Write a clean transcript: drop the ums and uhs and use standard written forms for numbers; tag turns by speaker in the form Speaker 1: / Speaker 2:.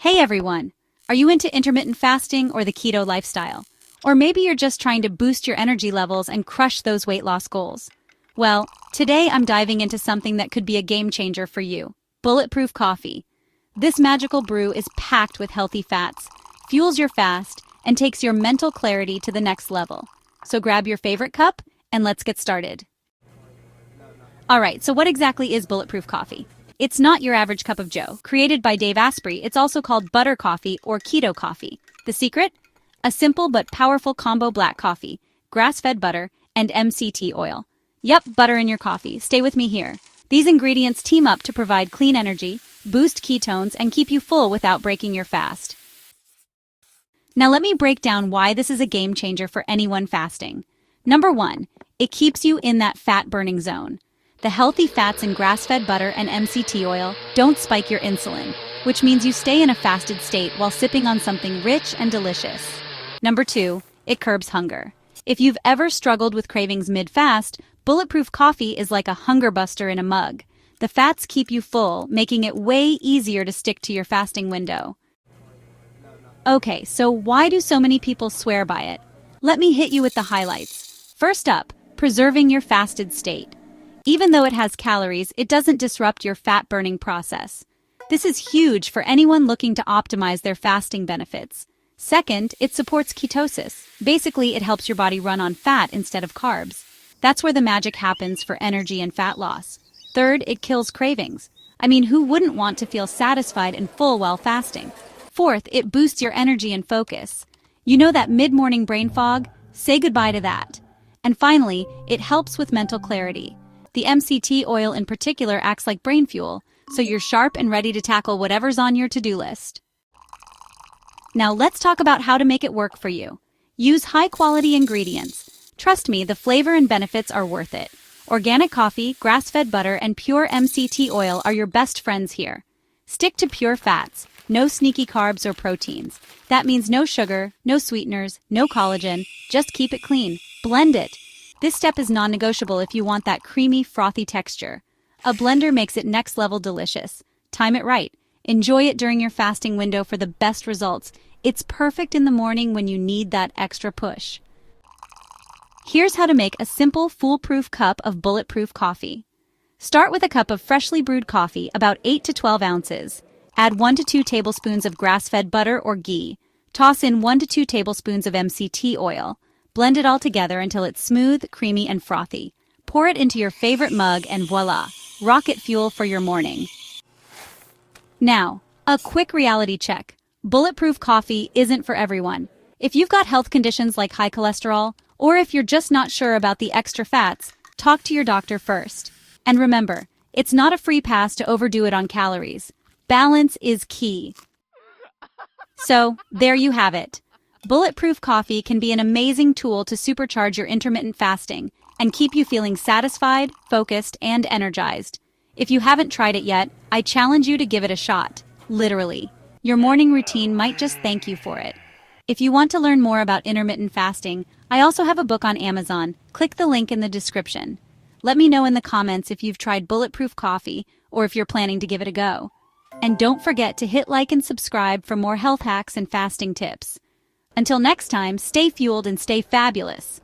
Speaker 1: Hey everyone! Are you into intermittent fasting or the keto lifestyle? Or maybe you're just trying to boost your energy levels and crush those weight loss goals. Well, today I'm diving into something that could be a game changer for you. Bulletproof coffee. This magical brew is packed with healthy fats, fuels your fast, and takes your mental clarity to the next level. So grab your favorite cup and let's get started. Alright, so what exactly is bulletproof coffee? It's not your average cup of joe. Created by Dave Asprey, it's also called butter coffee or keto coffee. The secret? A simple but powerful combo: black coffee, grass-fed butter, and MCT oil. Yep, butter in your coffee. Stay with me here. These ingredients team up to provide clean energy, boost ketones, and keep you full without breaking your fast. Now let me break down why this is a game changer for anyone fasting. Number 1, it keeps you in that fat-burning zone. The healthy fats in grass-fed butter and MCT oil don't spike your insulin, which means you stay in a fasted state while sipping on something rich and delicious. Number 2, it curbs hunger. If you've ever struggled with cravings mid-fast, bulletproof coffee is like a hunger buster in a mug. The fats keep you full, making it way easier to stick to your fasting window. Okay, so why do so many people swear by it? Let me hit you with the highlights. First up, preserving your fasted state. Even though it has calories, it doesn't disrupt your fat-burning process. This is huge for anyone looking to optimize their fasting benefits. Second, it supports ketosis. Basically, it helps your body run on fat instead of carbs. That's where the magic happens for energy and fat loss. Third, it kills cravings. I mean, who wouldn't want to feel satisfied and full while fasting? Fourth, it boosts your energy and focus. You know that mid-morning brain fog? Say goodbye to that. And finally, it helps with mental clarity. The MCT oil in particular acts like brain fuel, so you're sharp and ready to tackle whatever's on your to-do list. Now let's talk about how to make it work for you. Use high-quality ingredients. Trust me, the flavor and benefits are worth it. Organic coffee, grass-fed butter, and pure MCT oil are your best friends here. Stick to pure fats, no sneaky carbs or proteins. That means no sugar, no sweeteners, no collagen. Just keep it clean. Blend it. This step is non-negotiable if you want that creamy, frothy texture. A blender makes it next-level delicious. Time it right. Enjoy it during your fasting window for the best results. It's perfect in the morning when you need that extra push. Here's how to make a simple, foolproof cup of bulletproof coffee. Start with a cup of freshly brewed coffee, about 8 to 12 ounces. Add 1 to 2 tablespoons of grass-fed butter or ghee. Toss in 1 to 2 tablespoons of MCT oil. Blend it all together until it's smooth, creamy, and frothy. Pour it into your favorite mug and voila, rocket fuel for your morning. Now, a quick reality check. Bulletproof coffee isn't for everyone. If you've got health conditions like high cholesterol, or if you're just not sure about the extra fats, talk to your doctor first. And remember, it's not a free pass to overdo it on calories. Balance is key. So, there you have it. Bulletproof coffee can be an amazing tool to supercharge your intermittent fasting and keep you feeling satisfied, focused, and energized. If you haven't tried it yet, I challenge you to give it a shot. Literally. Your morning routine might just thank you for it. If you want to learn more about intermittent fasting, I also have a book on Amazon. Click the link in the description. Let me know in the comments if you've tried bulletproof coffee or if you're planning to give it a go. And don't forget to hit like and subscribe for more health hacks and fasting tips. Until next time, stay fueled and stay fabulous.